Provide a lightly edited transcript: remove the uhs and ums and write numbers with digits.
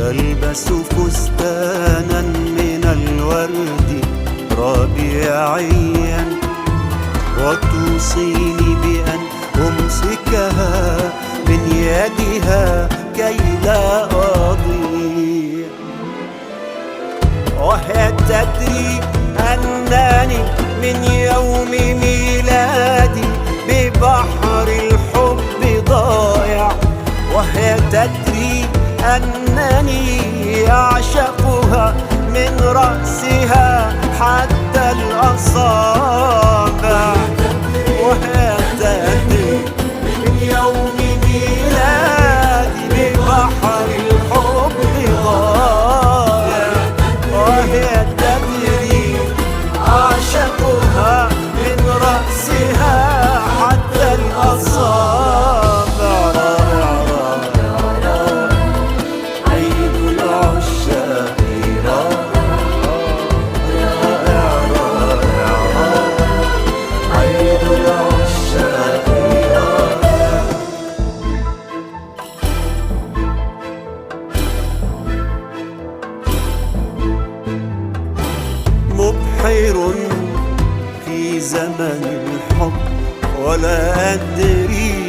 ألبس فستانا من الورد ربيعيا، وتوصيني بأن أمسكها من يدها كي لا أضيع، وهي تدري أنني من يوم ميلادي ببحر الحب ضايع، وهي تدري أنني أعشقها من رأسها حتى الأصابع، وهي تدري من يوم ميلادي ببحر الحب ضايع، وهي تدري أعشقها من رأسها حتى الأصابع. مبحر في زمن الحب ولا أدري